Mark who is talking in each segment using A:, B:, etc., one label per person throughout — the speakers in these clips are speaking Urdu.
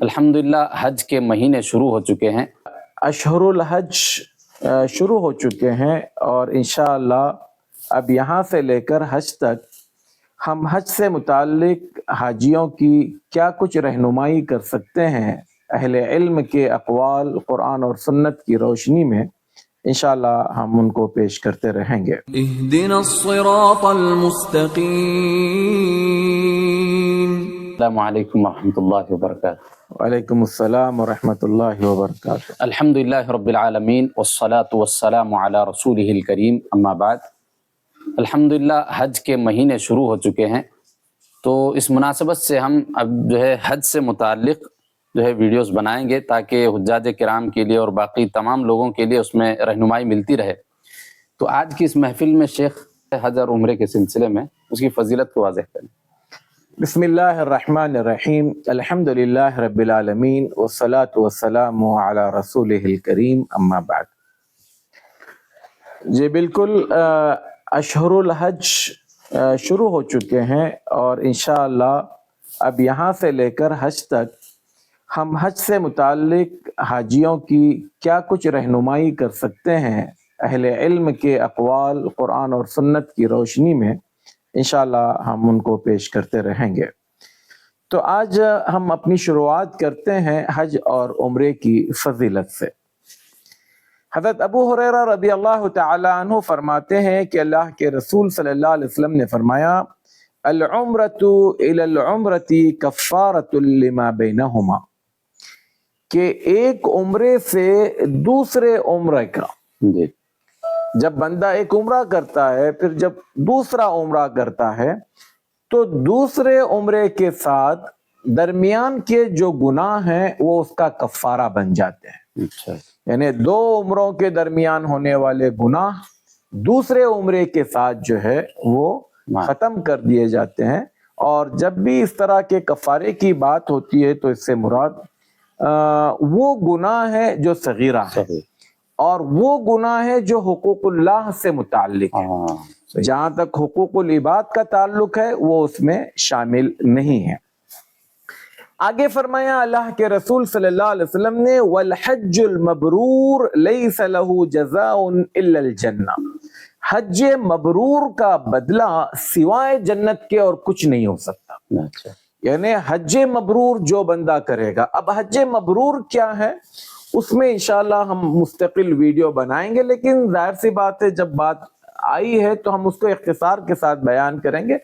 A: الحمدللہ حج کے مہینے شروع ہو چکے ہیں،
B: اشہر الحج شروع ہو چکے ہیں، اور انشاءاللہ اب یہاں سے لے کر حج تک ہم حج سے متعلق حاجیوں کی کیا کچھ رہنمائی کر سکتے ہیں اہل علم کے اقوال قرآن اور سنت کی روشنی میں، انشاءاللہ ہم ان کو پیش کرتے رہیں گے۔
C: اہدنا الصراط المستقیم۔
A: السلام علیکم ورحمۃ اللہ وبرکاتہ۔
B: وعلیکم السلام ورحمۃ اللہ وبرکاتہ۔
A: الحمدللہ رب العالمین والصلاة والسلام علی رسولہ الکریم، اما بعد۔ الحمدللہ حج کے مہینے شروع ہو چکے ہیں، تو اس مناسبت سے ہم اب حج سے متعلق ویڈیوز بنائیں گے تاکہ حجاج کرام کے لیے اور باقی تمام لوگوں کے لیے اس میں رہنمائی ملتی رہے۔ تو آج کی اس محفل میں شیخ حج اور عمرے کے سلسلے میں اس کی فضیلت کو واضح کریں۔
B: بسم اللہ الرحمن الرحیم، الحمدللہ رب العالمین والصلاة والسلام علی رسولہ الکریم، اما بعد۔ جی بالکل، اشہر الحج شروع ہو چکے ہیں، اور انشاءاللہ اب یہاں سے لے کر حج تک ہم حج سے متعلق حاجیوں کی کیا کچھ رہنمائی کر سکتے ہیں اہل علم کے اقوال قرآن اور سنت کی روشنی میں، انشاءاللہ ہم ان کو پیش کرتے رہیں گے۔ تو آج ہم اپنی شروعات کرتے ہیں حج اور عمرے کی فضیلت سے۔ حضرت ابو ہریرہ رضی اللہ تعالی عنہ فرماتے ہیں کہ اللہ کے رسول صلی اللہ علیہ وسلم نے فرمایا، العمرۃ الی العمرۃ کفارۃ لما بینہما، کہ ایک عمرے سے دوسرے عمرے کا، جب بندہ ایک عمرہ کرتا ہے پھر جب دوسرا عمرہ کرتا ہے تو دوسرے عمرے کے ساتھ درمیان کے جو گناہ ہیں وہ اس کا کفارہ بن جاتے ہیں۔ یعنی دو عمروں کے درمیان ہونے والے گناہ دوسرے عمرے کے ساتھ وہ ختم کر دیے جاتے ہیں۔ اور جب بھی اس طرح کے کفارے کی بات ہوتی ہے تو اس سے مراد وہ گناہ ہے جو صغیرہ ہے، اور وہ گناہ ہے جو حقوق اللہ سے متعلق ہے۔ جہاں تک حقوق العباد کا تعلق ہے وہ اس میں شامل نہیں ہے۔ آگے فرمایا اللہ کے رسول صلی اللہ علیہ وسلم نے، وَالْحَجُّ الْمَبْرُورُ لَيْسَ لَهُ جَزَاءٌ إِلَّا الْجَنَّةُ، حج مبرور کا بدلہ سوائے جنت کے اور کچھ نہیں ہو سکتا۔ یعنی حج مبرور جو بندہ کرے گا، اب حج مبرور کیا ہے اس میں انشاءاللہ ہم مستقل ویڈیو بنائیں گے، لیکن ظاہر سی بات ہے جب بات آئی ہے تو ہم اس کو اختصار کے ساتھ بیان کریں گے۔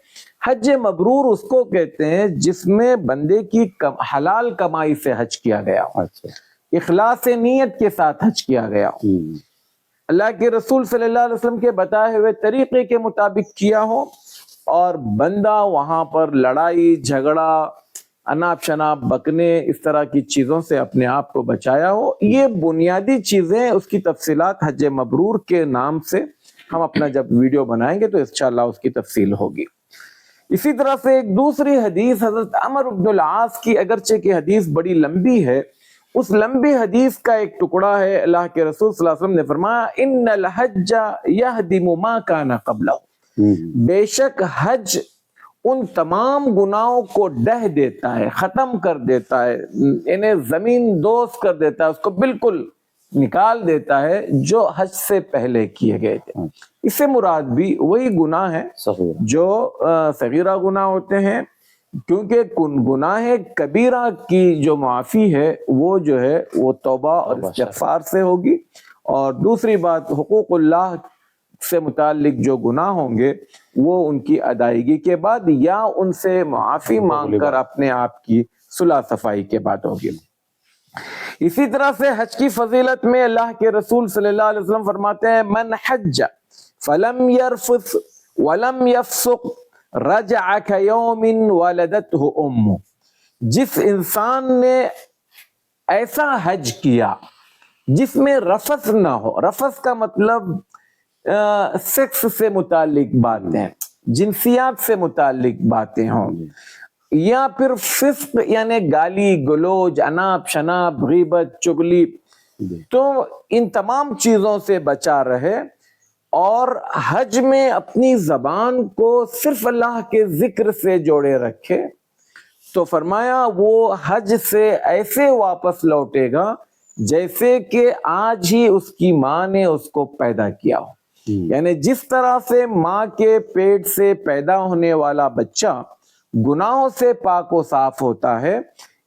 B: حج مبرور اس کو کہتے ہیں جس میں بندے کی حلال کمائی سے حج کیا گیا ہو، اخلاص نیت کے ساتھ حج کیا گیا ہو، اللہ کے رسول صلی اللہ علیہ وسلم کے بتائے ہوئے طریقے کے مطابق کیا ہو، اور بندہ وہاں پر لڑائی جھگڑا اناپ شناپ بکنے اس طرح کی چیزوں سے اپنے آپ کو بچایا ہو۔ یہ بنیادی چیزیں، اس کی تفصیلات حج مبرور کے نام سے ہم اپنا جب ویڈیو بنائیں گے تو انشاءاللہ اس کی تفصیل ہوگی۔ اسی طرح سے ایک دوسری حدیث حضرت عمرو بن العاص کی، اگرچہ کہ حدیث بڑی لمبی ہے، اس لمبی حدیث کا ایک ٹکڑا ہے۔ اللہ کے رسول صلی اللہ علیہ وسلم نے فرمایا، ان الحج یہدم ما کان قبلہ، بے شک حج ان تمام گناہوں کو ڈہ دیتا ہے، ختم کر دیتا ہے، انہیں زمین دوز کر دیتا ہے، اس کو بالکل نکال دیتا ہے جو حج سے پہلے کیے گئے تھے۔ اس سے مراد بھی وہی گناہ ہے جو صغیرہ گناہ ہوتے ہیں، کیونکہ گناہ کبیرہ کی جو معافی ہے وہ وہ توبہ اور استغفار سے ہوگی، اور دوسری بات حقوق اللہ سے متعلق جو گناہ ہوں گے وہ ان کی ادائیگی کے بعد یا ان سے معافی مانگ کر اپنے آپ کی صلح صفائی کے بعد ہوگی۔ اسی طرح سے حج کی فضیلت میں اللہ کے رسول صلی اللہ علیہ وسلم فرماتے ہیں، من حج فلم يرفث ولم يفسق رجع كيوم ولدته امه، جس انسان نے ایسا حج کیا جس میں رفث نہ ہو، رفث کا مطلب سیکس سے متعلق باتیں، جنسیات سے متعلق باتیں ہوں، یا پھر فسق یعنی گالی گلوچ اناپ شناپ غیبت چغلی، تو ان تمام چیزوں سے بچا رہے، اور حج میں اپنی زبان کو صرف اللہ کے ذکر سے جوڑے رکھے، تو فرمایا وہ حج سے ایسے واپس لوٹے گا جیسے کہ آج ہی اس کی ماں نے اس کو پیدا کیا ہو. یعنی جس طرح سے ماں کے پیٹ سے پیدا ہونے والا بچہ گناہوں سے پاک و صاف ہوتا ہے،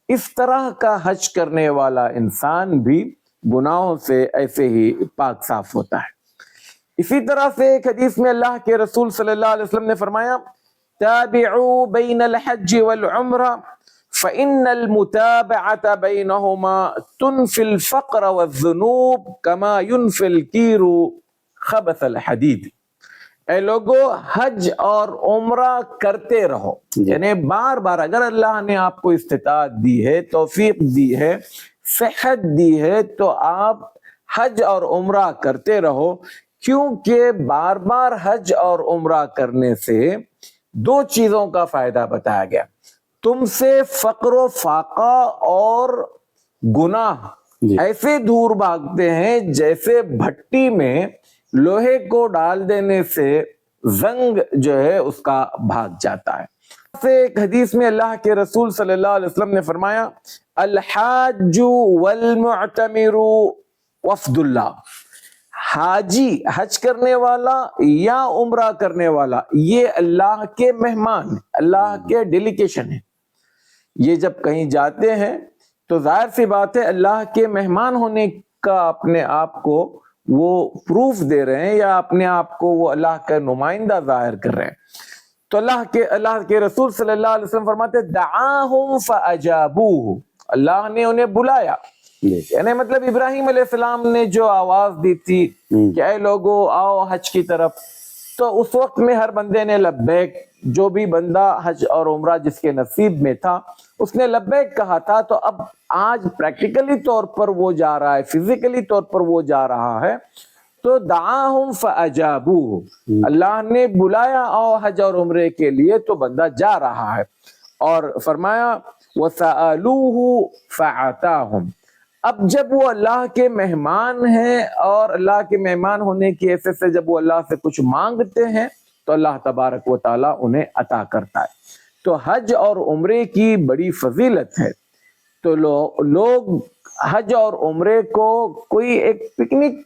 B: اس طرح کا حج کرنے والا انسان بھی گناہوں سے ایسے ہی پاک صاف ہوتا ہے. اسی طرح سے ایک حدیث میں اللہ کے رسول صلی اللہ علیہ وسلم نے فرمایا تابعوا بین الحج والعمرہ فإن المتابعة بينهما تنفي الفقر والذنوب كما ينفي الكير خبث الحديد. اے لوگو حج اور عمرہ کرتے رہو، یعنی بار بار اگر اللہ نے آپ کو استطاعت دی ہے، توفیق دی ہے، صحت دی ہے، تو آپ حج اور عمرہ کرتے رہو، کیونکہ بار بار حج اور عمرہ کرنے سے دو چیزوں کا فائدہ بتایا گیا. تم سے فقر و فاقہ اور گناہ ایسے دور بھاگتے ہیں جیسے بھٹی میں لوہے کو ڈال دینے سے زنگ جو ہے اس کا بھاگ جاتا ہے. ایک حدیث میں اللہ کے رسول صلی اللہ علیہ وسلم نے فرمایا الحاج والمعتمر وفد اللہ. حاجی حج کرنے والا یا عمرہ کرنے والا یہ اللہ کے مہمان، اللہ کے ڈیلیگیشن ہے. یہ جب کہیں جاتے ہیں تو ظاہر سی بات ہے اللہ کے مہمان ہونے کا اپنے آپ کو وہ پروف دے رہے ہیں یا اپنے آپ کو وہ اللہ کا نمائندہ ظاہر کر رہے ہیں. تو اللہ کے رسول صلی اللہ علیہ وسلم فرماتے دعاہم فاجابوہ، اللہ نے انہیں بلایا. یعنی مطلب ابراہیم علیہ السلام نے جو آواز دی تھی کہ اے لوگو آؤ حج کی طرف، تو اس وقت میں ہر بندے نے لبیک، جو بھی بندہ حج اور عمرہ جس کے نصیب میں تھا اس نے لبیک کہا تھا. تو اب آج پریکٹیکلی طور پر وہ جا رہا ہے، فزیکلی طور پر وہ جا رہا ہے. تو دعاہم فاجابوہ، اللہ نے بلایا آؤ حج اور عمرے کے لیے، تو بندہ جا رہا ہے. اور فرمایا وسألوہ فأعطاہم. اب جب وہ اللہ کے مہمان ہیں اور اللہ کے مہمان ہونے کی حیثیت سے جب وہ اللہ سے کچھ مانگتے ہیں تو اللہ تبارک و تعالیٰ انہیں عطا کرتا ہے. تو حج اور عمرے کی بڑی فضیلت ہے. تو لوگ حج اور عمرے کو کوئی ایک پکنک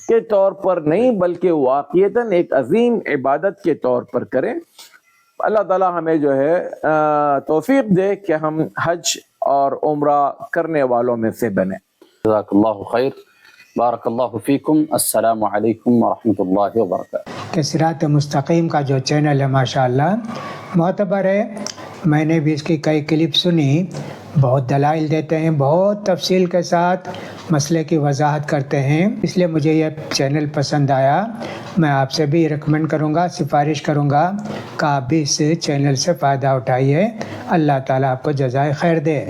B: کے طور پر نہیں بلکہ واقعتاً ایک عظیم عبادت کے طور پر کریں. اللہ تعالیٰ ہمیں جو ہے توفیق دے کہ ہم حج اور عمرہ کرنے والوں میں سے بنے.
A: جزاک اللہ خیر، بارک اللہ فیکم. السلام علیکم ورحمۃ اللہ وبرکاتہ.
D: کہ صراط مستقیم کا جو چینل ہے ماشاءاللہ معتبر ہے. میں نے بھی اس کی کئی کلپ سنی، بہت دلائل دیتے ہیں، بہت تفصیل کے ساتھ مسئلے کی وضاحت کرتے ہیں، اس لیے مجھے یہ چینل پسند آیا. میں آپ سے بھی ریکمینڈ کروں گا، سفارش کروں گا کہ آپ بھی اس چینل سے فائدہ اٹھائیے. اللہ تعالیٰ آپ کو جزائے خیر دے.